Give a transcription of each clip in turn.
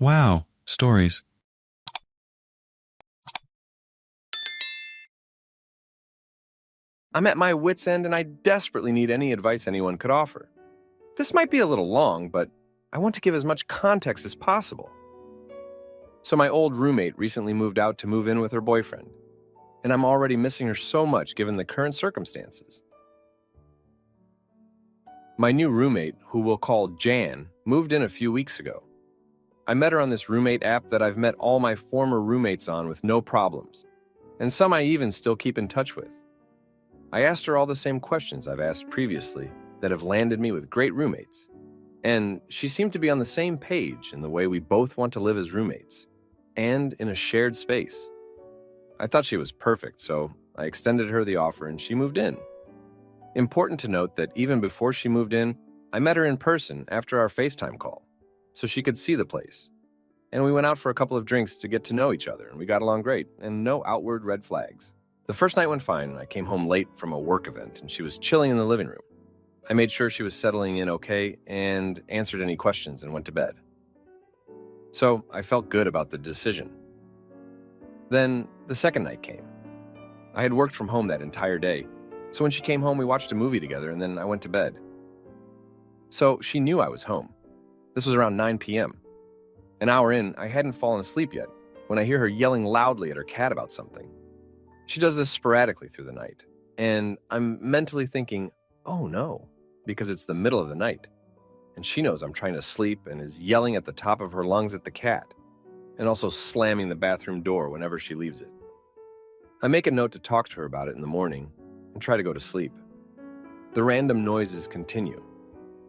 Wow, stories. I'm at my wit's end and I desperately need any advice anyone could offer. This might be a little long, but I want to give as much context as possible. So my old roommate recently moved out to move in with her boyfriend, and I'm already missing her so much given the current circumstances. My new roommate, who we'll call Jan, moved in a few weeks ago. I met her on this roommate app that I've met all my former roommates on with no problems, and some I even still keep in touch with. I asked her all the same questions I've asked previously that have landed me with great roommates, and she seemed to be on the same page in the way we both want to live as roommates, and in a shared space. I thought she was perfect, so I extended her the offer and she moved in. Important to note that even before she moved in, I met her in person after our FaceTime call, so she could see the place. And we went out for a couple of drinks to get to know each other, and we got along great, and no outward red flags. The first night went fine, and I came home late from a work event, and she was chilling in the living room. I made sure she was settling in okay and answered any questions and went to bed. So I felt good about the decision. Then the second night came. I had worked from home that entire day, so when she came home, we watched a movie together, and then I went to bed. So she knew I was home. This was around 9 p.m. An hour in, I hadn't fallen asleep yet when I hear her yelling loudly at her cat about something. She does this sporadically through the night, and I'm mentally thinking, oh no, because it's the middle of the night, and she knows I'm trying to sleep and is yelling at the top of her lungs at the cat, and also slamming the bathroom door whenever she leaves it. I make a note to talk to her about it in the morning and try to go to sleep. The random noises continue,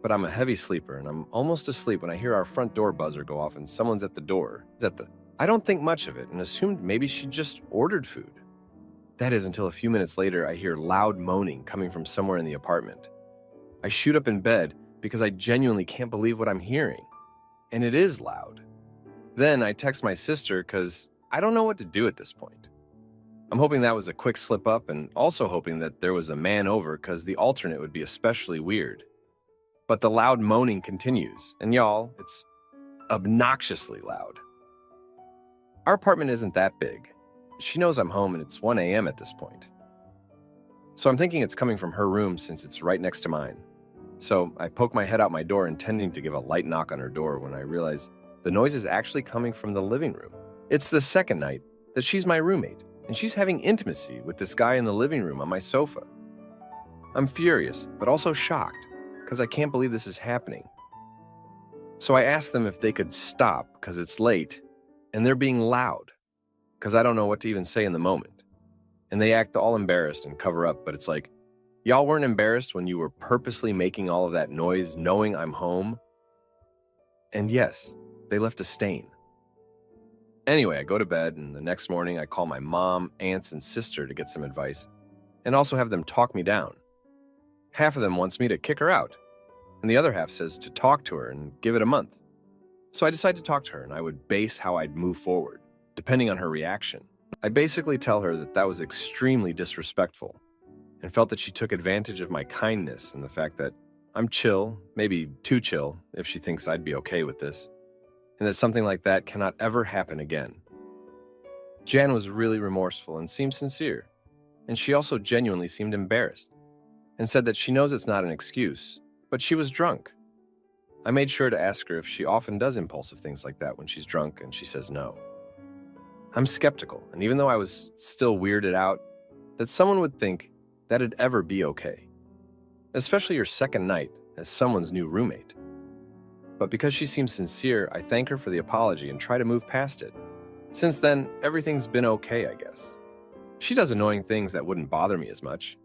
but I'm a heavy sleeper and I'm almost asleep when I hear our front door buzzer go off and someone's at the door. I don't think much of it and assumed maybe she just ordered food. That is until a few minutes later I hear loud moaning coming from somewhere in the apartment. I shoot up in bed because I genuinely can't believe what I'm hearing. And it is loud. Then I text my sister because I don't know what to do at this point. I'm hoping that was a quick slip up and also hoping that there was a man over because the alternate would be especially weird. But the loud moaning continues, and y'all, it's obnoxiously loud. Our apartment isn't that big. She knows I'm home and it's 1 a.m. at this point. So I'm thinking it's coming from her room since it's right next to mine. So I poke my head out my door intending to give a light knock on her door when I realize the noise is actually coming from the living room. It's the second night that she's my roommate, and she's having intimacy with this guy in the living room on my sofa. I'm furious, but also shocked, because I can't believe this is happening. So I ask them if they could stop, because it's late, and they're being loud, because I don't know what to even say in the moment. And they act all embarrassed and cover up, but it's like, y'all weren't embarrassed when you were purposely making all of that noise knowing I'm home? And yes, they left a stain. Anyway, I go to bed, and the next morning I call my mom, aunts, and sister to get some advice, and also have them talk me down. Half of them wants me to kick her out, and the other half says to talk to her and give it a month. So I decide to talk to her, and I would base how I'd move forward, depending on her reaction. I basically tell her that that was extremely disrespectful, and felt that she took advantage of my kindness and the fact that I'm chill, maybe too chill, if she thinks I'd be okay with this, and that something like that cannot ever happen again. Jan was really remorseful and seemed sincere, and she also genuinely seemed embarrassed, and said that she knows it's not an excuse, but she was drunk. I made sure to ask her if she often does impulsive things like that when she's drunk, and she says no. I'm skeptical, and even though I was still weirded out, that someone would think that'd ever be okay, especially your second night as someone's new roommate. But because she seems sincere, I thank her for the apology and try to move past it. Since then, everything's been okay, I guess. She does annoying things that wouldn't bother me as much,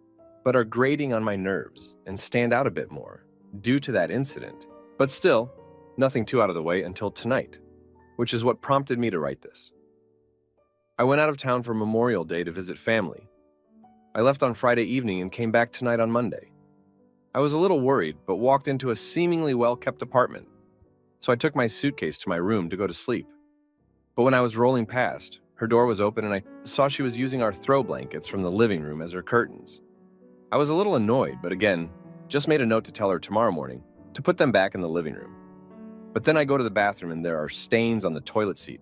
but are grating on my nerves and stand out a bit more due to that incident. But still, nothing too out of the way until tonight, which is what prompted me to write this. I went out of town for Memorial Day to visit family. I left on Friday evening and came back tonight on Monday. I was a little worried, but walked into a seemingly well-kept apartment, so I took my suitcase to my room to go to sleep. But when I was rolling past, her door was open and I saw she was using our throw blankets from the living room as her curtains. I was a little annoyed, but again, just made a note to tell her tomorrow morning to put them back in the living room. But then I go to the bathroom and there are stains on the toilet seat.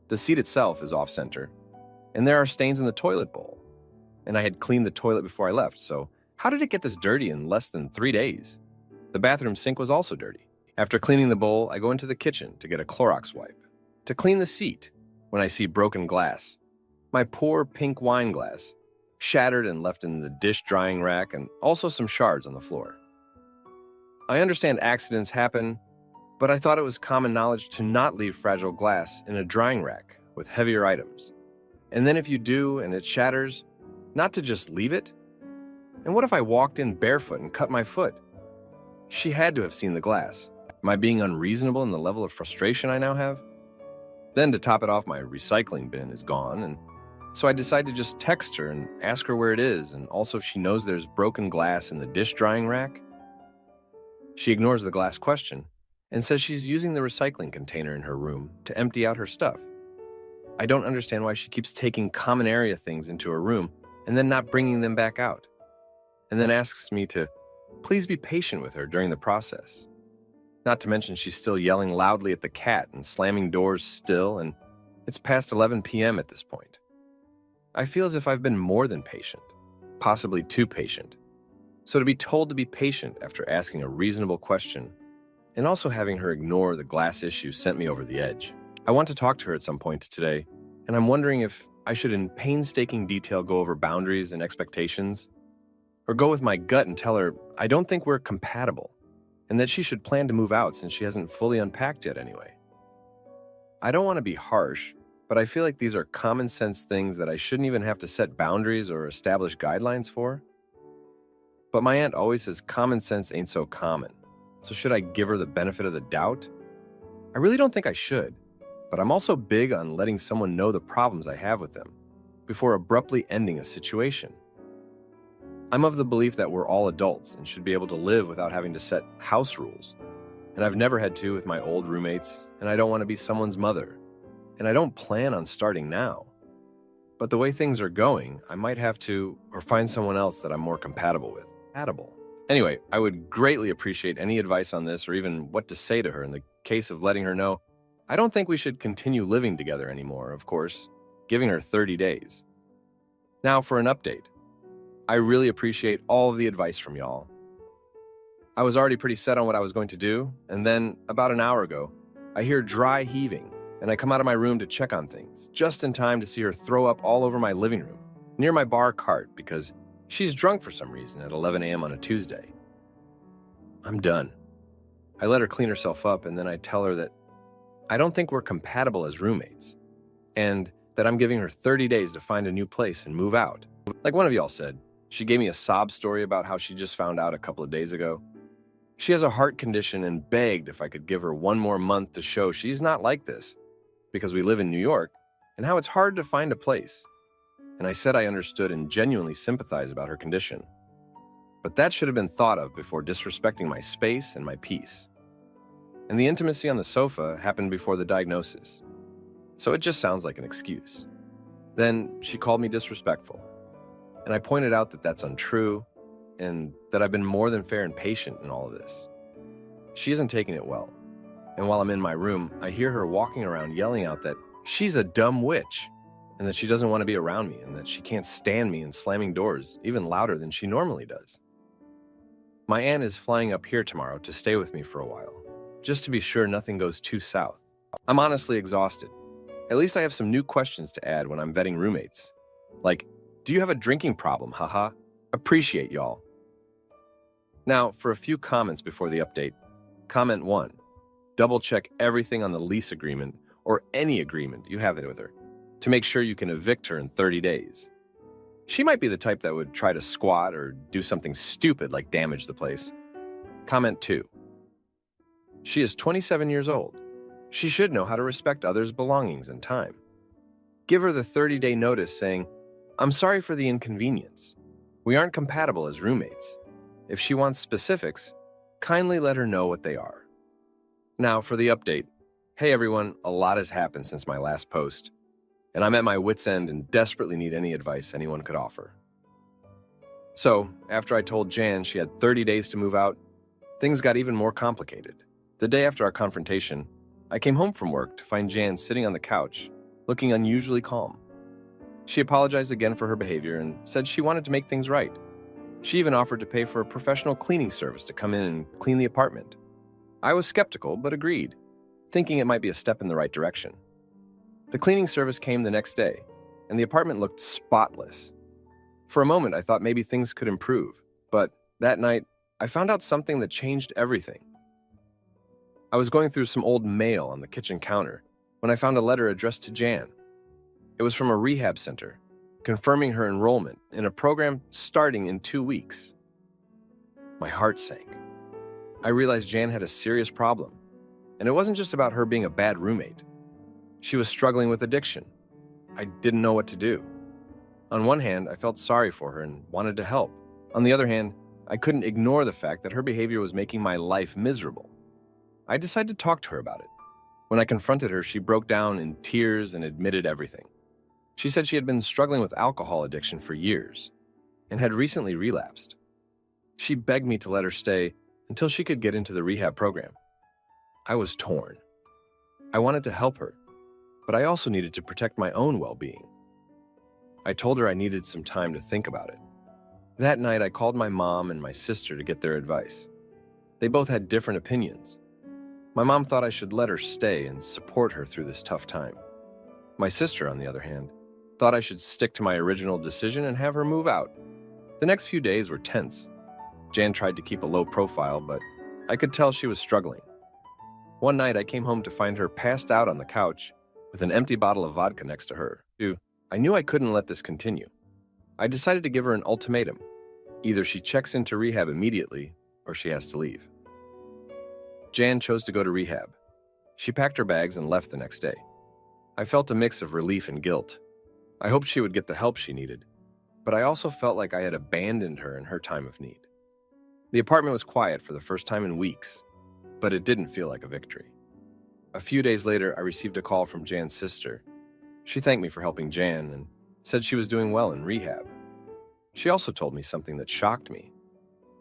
The seat itself is off-center, and there are stains in the toilet bowl. And I had cleaned the toilet before I left, so how did it get this dirty in less than 3 days? The bathroom sink was also dirty. After cleaning the bowl, I go into the kitchen to get a Clorox wipe. To clean the seat, when I see broken glass. My poor pink wine glass, shattered and left in the dish drying rack, and also some shards on the floor. I understand accidents happen, but I thought it was common knowledge to not leave fragile glass in a drying rack with heavier items. And then if you do and it shatters, not to just leave it? And what if I walked in barefoot and cut my foot? She had to have seen the glass. Am I being unreasonable in the level of frustration I now have? Then to top it off, my recycling bin is gone, and so I decide to just text her and ask her where it is, and also if she knows there's broken glass in the dish drying rack. She ignores the glass question and says she's using the recycling container in her room to empty out her stuff. I don't understand why she keeps taking common area things into her room and then not bringing them back out, and then asks me to please be patient with her during the process. Not to mention she's still yelling loudly at the cat and slamming doors still, and it's past 11 p.m. at this point. I feel as if I've been more than patient, possibly too patient. So to be told to be patient after asking a reasonable question and also having her ignore the glass issue sent me over the edge. I want to talk to her at some point today, and I'm wondering if I should in painstaking detail go over boundaries and expectations, or go with my gut and tell her I don't think we're compatible, and that she should plan to move out since she hasn't fully unpacked yet anyway. I don't want to be harsh, but I feel like these are common sense things that I shouldn't even have to set boundaries or establish guidelines for. But my aunt always says common sense ain't so common. So should I give her the benefit of the doubt? I really don't think I should, but I'm also big on letting someone know the problems I have with them before abruptly ending a situation. I'm of the belief that we're all adults and should be able to live without having to set house rules. And I've never had to with my old roommates, and I don't want to be someone's mother. And I don't plan on starting now. But the way things are going, I might have to, or find someone else that I'm more compatible with. Anyway, I would greatly appreciate any advice on this or even what to say to her in the case of letting her know I don't think we should continue living together anymore, of course, giving her 30 days. Now for an update. I really appreciate all of the advice from y'all. I was already pretty set on what I was going to do, and then, about an hour ago, I hear dry heaving, and I come out of my room to check on things, just in time to see her throw up all over my living room, near my bar cart, because she's drunk for some reason at 11 a.m. on a Tuesday. I'm done. I let her clean herself up, and then I tell her that I don't think we're compatible as roommates, and that I'm giving her 30 days to find a new place and move out. Like one of y'all said, she gave me a sob story about how she just found out a couple of days ago. She has a heart condition and begged if I could give her one more month to show she's not like this, because we live in New York, and how it's hard to find a place. And I said I understood and genuinely sympathize about her condition. But that should have been thought of before disrespecting my space and my peace. And the intimacy on the sofa happened before the diagnosis. So it just sounds like an excuse. Then she called me disrespectful. And I pointed out that that's untrue, and that I've been more than fair and patient in all of this. She isn't taking it well. And while I'm in my room, I hear her walking around yelling out that she's a dumb witch, and that she doesn't want to be around me, and that she can't stand me and slamming doors, even louder than she normally does. My aunt is flying up here tomorrow to stay with me for a while, just to be sure nothing goes too south. I'm honestly exhausted. At least I have some new questions to add when I'm vetting roommates. Like, do you have a drinking problem, haha? Appreciate y'all. Now, for a few comments before the update. Comment 1. Double check everything on the lease agreement, or any agreement you have with her, to make sure you can evict her in 30 days. She might be the type that would try to squat or do something stupid like damage the place. Comment 2. She is 27 years old. She should know how to respect others' belongings and time. Give her the 30-day notice saying, I'm sorry for the inconvenience. We aren't compatible as roommates. If she wants specifics, kindly let her know what they are. Now for the update. Hey everyone, a lot has happened since my last post, and I'm at my wit's end and desperately need any advice anyone could offer. So, after I told Jan she had 30 days to move out, things got even more complicated. The day after our confrontation, I came home from work to find Jan sitting on the couch, looking unusually calm. She apologized again for her behavior and said she wanted to make things right. She even offered to pay for a professional cleaning service to come in and clean the apartment. I was skeptical, but agreed, thinking it might be a step in the right direction. The cleaning service came the next day, and the apartment looked spotless. For a moment, I thought maybe things could improve, but that night, I found out something that changed everything. I was going through some old mail on the kitchen counter when I found a letter addressed to Jan. It was from a rehab center, confirming her enrollment in a program starting in 2 weeks. My heart sank. I realized Jan had a serious problem, and it wasn't just about her being a bad roommate. She was struggling with addiction. I didn't know what to do. On one hand, I felt sorry for her and wanted to help. On the other hand, I couldn't ignore the fact that her behavior was making my life miserable. I decided to talk to her about it. When I confronted her, she broke down in tears and admitted everything. She said she had been struggling with alcohol addiction for years and had recently relapsed. She begged me to let her stay until she could get into the rehab program. I was torn. I wanted to help her, but I also needed to protect my own well-being. I told her I needed some time to think about it. That night, I called my mom and my sister to get their advice. They both had different opinions. My mom thought I should let her stay and support her through this tough time. My sister, on the other hand, thought I should stick to my original decision and have her move out. The next few days were tense. Jan tried to keep a low profile, but I could tell she was struggling. One night, I came home to find her passed out on the couch with an empty bottle of vodka next to her. I knew I couldn't let this continue. I decided to give her an ultimatum. Either she checks into rehab immediately, or she has to leave. Jan chose to go to rehab. She packed her bags and left the next day. I felt a mix of relief and guilt. I hoped she would get the help she needed, but I also felt like I had abandoned her in her time of need. The apartment was quiet for the first time in weeks, but it didn't feel like a victory. A few days later, I received a call from Jan's sister. She thanked me for helping Jan and said she was doing well in rehab. She also told me something that shocked me.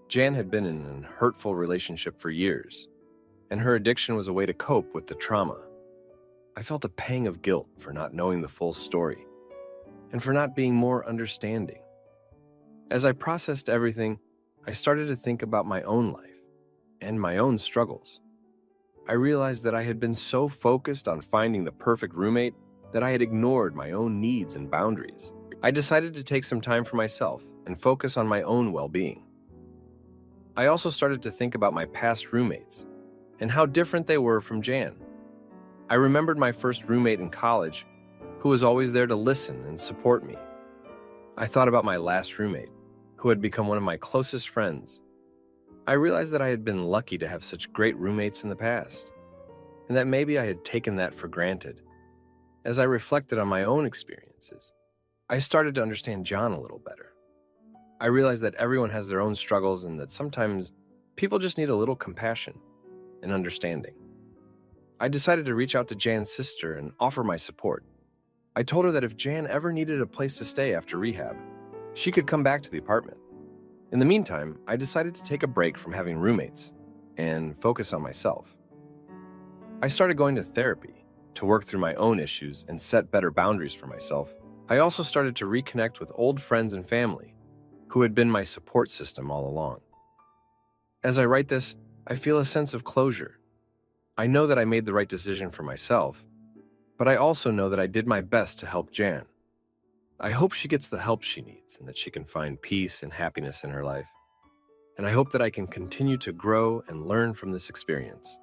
Jan had been in a hurtful relationship for years, and her addiction was a way to cope with the trauma. I felt a pang of guilt for not knowing the full story, and for not being more understanding. As I processed everything, I started to think about my own life and my own struggles. I realized that I had been so focused on finding the perfect roommate that I had ignored my own needs and boundaries. I decided to take some time for myself and focus on my own well-being. I also started to think about my past roommates and how different they were from Jan. I remembered my first roommate in college who was always there to listen and support me. I thought about my last roommate, who had become one of my closest friends. I realized that I had been lucky to have such great roommates in the past, and that maybe I had taken that for granted. As I reflected on my own experiences, I started to understand John a little better. I realized that everyone has their own struggles and that sometimes people just need a little compassion and understanding. I decided to reach out to Jan's sister and offer my support. I told her that if Jan ever needed a place to stay after rehab, she could come back to the apartment. In the meantime, I decided to take a break from having roommates and focus on myself. I started going to therapy to work through my own issues and set better boundaries for myself. I also started to reconnect with old friends and family who had been my support system all along. As I write this, I feel a sense of closure. I know that I made the right decision for myself, but I also know that I did my best to help Jan. I hope she gets the help she needs and that she can find peace and happiness in her life. And I hope that I can continue to grow and learn from this experience.